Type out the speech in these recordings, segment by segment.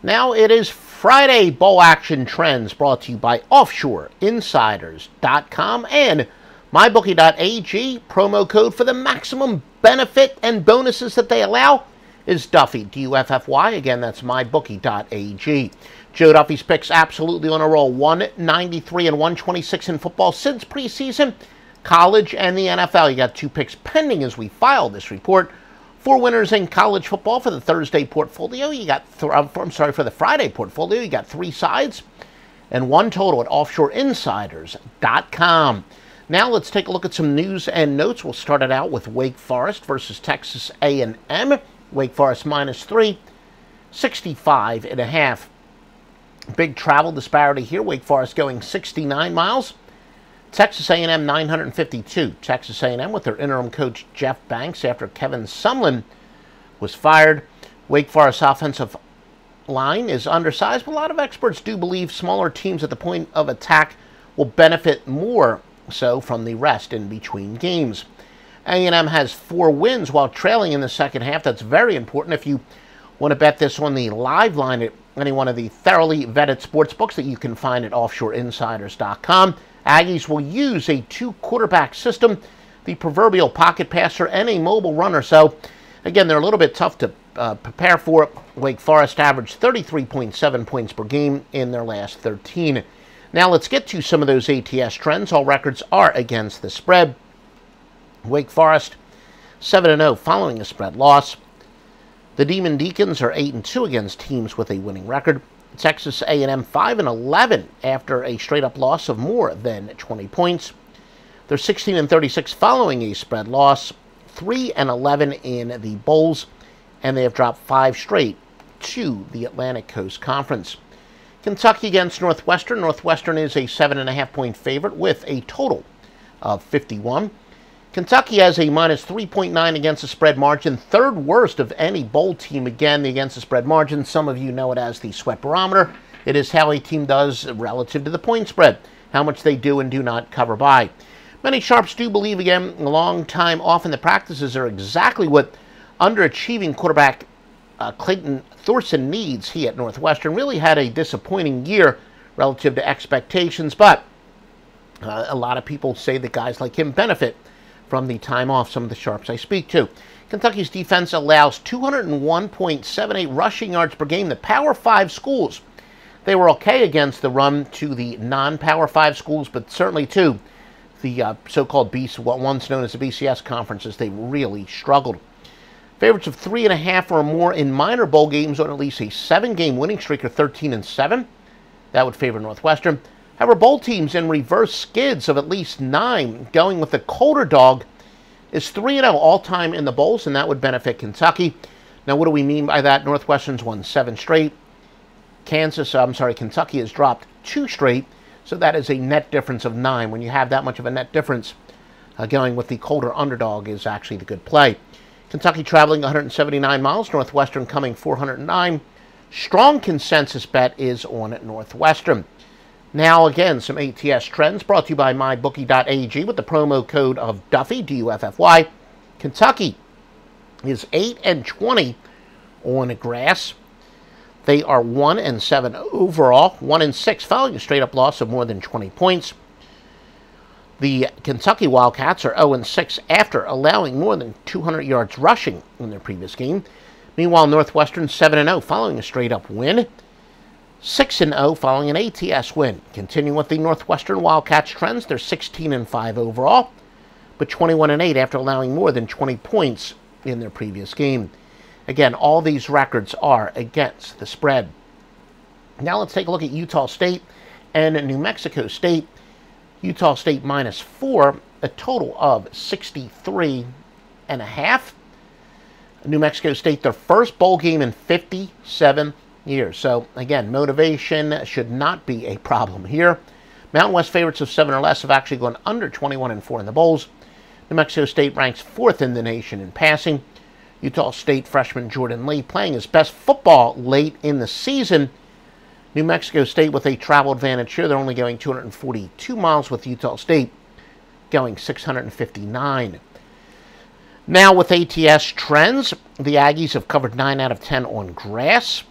Now it is Friday bowl action trends brought to you by OffshoreInsiders.com and MyBookie.ag. Promo code for the maximum benefit and bonuses that they allow is Duffy, D-U-F-F-Y. Again, that's MyBookie.ag. Joe Duffy's picks absolutely on a roll. 193 and 126 in football since preseason, college, and the NFL. You got 2 picks pending as we file this report. 4 winners in college football for the Thursday portfolio. You got, for the Friday portfolio. You got 3 sides and 1 total at OffshoreInsiders.com. Now let's take a look at some news and notes. We'll start it out with Wake Forest versus Texas A&M. Wake Forest -3, 65.5. Big travel disparity here. Wake Forest going 69 miles. Texas A&M 952. Texas A&M with their interim coach Jeff Banks after Kevin Sumlin was fired. Wake Forest offensive line is undersized, but a lot of experts do believe smaller teams at the point of attack will benefit more so from the rest in between games. A&M has 4 wins while trailing in the second half. That's very important if you want to bet this on the live line at any one of the thoroughly vetted sports books that you can find at OffshoreInsiders.com. Aggies will use a 2-quarterback system, the proverbial pocket passer, and a mobile runner. So, again, they're a little bit tough to prepare for. Wake Forest averaged 33.7 points per game in their last 13. Now let's get to some of those ATS trends. All records are against the spread. Wake Forest 7-0 following a spread loss. The Demon Deacons are 8-2 against teams with a winning record. Texas A&M 5-11 after a straight-up loss of more than 20 points. They're 16-36 following a spread loss, 3-11 in the bowls, and they have dropped 5 straight to the Atlantic Coast Conference. Kentucky against Northwestern. Northwestern is a 7.5-point favorite with a total of 51. Kentucky has a -3.9 against the spread margin, 3rd worst of any bowl team. Again, the against the spread margin, some of you know it as the sweat barometer. It is how a team does relative to the point spread, how much they do and do not cover by. Many sharps do believe, again, a long time off in the practices are exactly what underachieving quarterback Clayton Thorson needs. He at Northwestern really had a disappointing year relative to expectations, but a lot of people say that guys like him benefit from the time off, some of the sharps I speak to. Kentucky's defense allows 201.78 rushing yards per game. The Power 5 schools, they were okay against the run to the non-Power 5 schools, but certainly to the so-called what once known as the BCS conferences, they really struggled. Favorites of 3.5 or more in minor bowl games on at least a 7-game winning streak are 13-7. That would favor Northwestern. However, bowl teams in reverse skids of at least 9, going with the colder dog, is 3-0 all-time in the bowls, and that would benefit Kentucky. Now, what do we mean by that? Northwestern's won 7 straight. Kentucky has dropped 2 straight, so that is a net difference of 9. When you have that much of a net difference, going with the colder underdog is actually the good play. Kentucky traveling 179 miles, Northwestern coming 409. Strong consensus bet is on Northwestern. Now, again, some ATS trends brought to you by MyBookie.ag with the promo code of Duffy, D-U-F-F-Y. Kentucky is 8-20 on grass. They are 1-7 overall, 1-6 following a straight-up loss of more than 20 points. The Kentucky Wildcats are 0-6 after allowing more than 200 yards rushing in their previous game. Meanwhile, Northwestern 7-0 following a straight-up win. 6-0 following an ATS win. Continuing with the Northwestern Wildcats trends, they're 16-5 overall, but 21-8 after allowing more than 20 points in their previous game. Again, all these records are against the spread. Now let's take a look at Utah State and New Mexico State. Utah State -4, a total of 63.5. New Mexico State, their first bowl game in 57 years. So, again, motivation should not be a problem here. Mountain West favorites of 7 or less have actually gone under 21-4 in the bowls. New Mexico State ranks 4th in the nation in passing. Utah State freshman Jordan Lee playing his best football late in the season. New Mexico State with a travel advantage here. They're only going 242 miles with Utah State going 659. Now with ATS trends, the Aggies have covered 9 out of 10 on grass.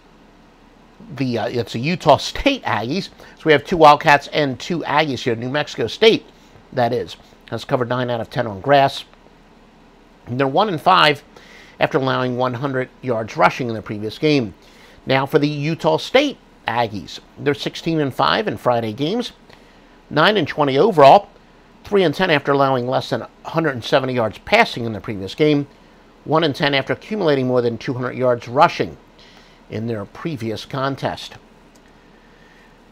it's a Utah State Aggies. So we have 2 Wildcats and 2 Aggies here. New Mexico State, that is, has covered 9 out of 10 on grass. And they're 1-5 after allowing 100 yards rushing in the previous game. Now for the Utah State Aggies, they're 16-5 in Friday games, 9-20 overall, 3-10 after allowing less than 170 yards passing in the previous game, 1-10 after accumulating more than 200 yards rushing in their previous contest.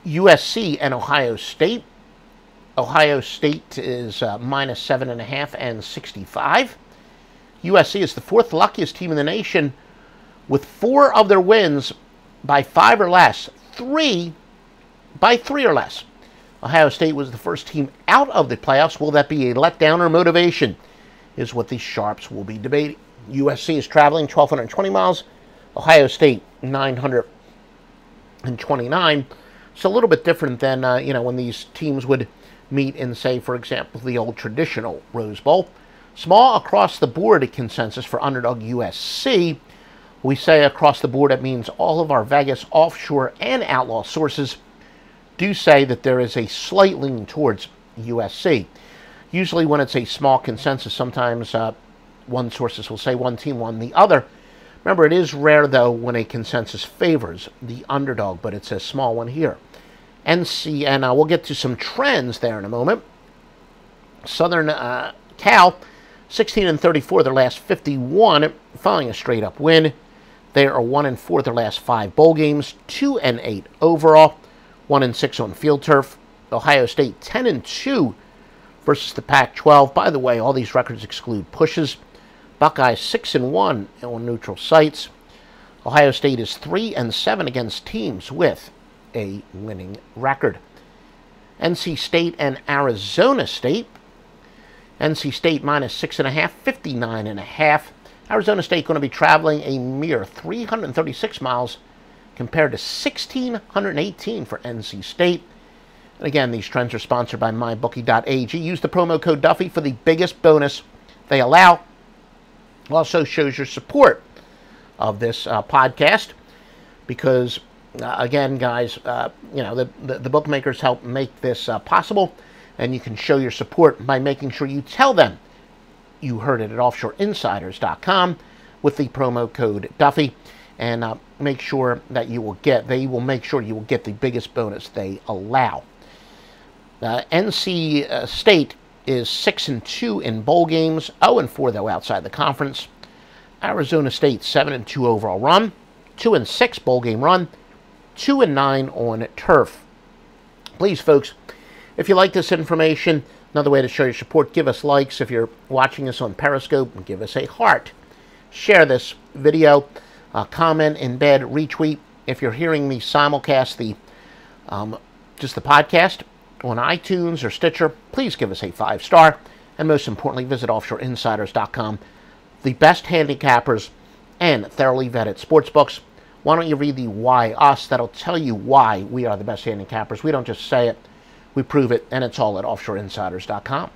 USC and Ohio State. Ohio State is minus 7.5 and 65. USC is the 4th luckiest team in the nation, with 4 of their wins by 5 or less, 3 by 3 or less. Ohio State was the first team out of the playoffs. Will that be a letdown or motivation, is what the Sharps will be debating. USC is traveling 1,220 miles. Ohio State, 929. It's a little bit different than, when these teams would meet in, say, for example, the old traditional Rose Bowl. Small across-the-board consensus for underdog USC. We say across the board, it means all of our Vegas offshore and outlaw sources do say that there is a slight lean towards USC. Usually when it's a small consensus, sometimes one sources will say one team won the other. Remember, it is rare, though, when a consensus favors the underdog, but it's a small one here. NC, and we'll get to some trends there in a moment. Southern Cal, 16-34 their last 51, following a straight-up win. They are 1-4 their last 5 bowl games, 2-8 overall, 1-6 on field turf. Ohio State 10-2 versus the Pac-12. By the way, all these records exclude pushes. Buckeyes 6-1 on neutral sites. Ohio State is 3-7 against teams with a winning record. NC State and Arizona State. NC State minus 6.5, 59.5. Arizona State going to be traveling a mere 336 miles compared to 1,618 for NC State. And again, these trends are sponsored by MyBookie.ag. Use the promo code Duffy for the biggest bonus they allow. Also shows your support of this podcast because, again, guys, the bookmakers help make this possible, and you can show your support by making sure you tell them you heard it at offshoreinsiders.com with the promo code Duffy, and make sure that they will make sure you will get the biggest bonus they allow. NC State is 6-2 in bowl games, 0-4 though outside the conference. Arizona State 7-2 overall run, 2-6 bowl game run, 2-9 on turf. Please, folks, if you like this information, another way to show your support, give us likes. If you're watching us on Periscope, give us a heart. Share this video, comment, embed, retweet. If you're hearing me simulcast just the podcast on iTunes or Stitcher, please give us a 5-star. And most importantly, visit offshoreinsiders.com. The best handicappers and thoroughly vetted sportsbooks. Why don't you read the Why Us? That'll tell you why we are the best handicappers. We don't just say it, we prove it, and it's all at offshoreinsiders.com.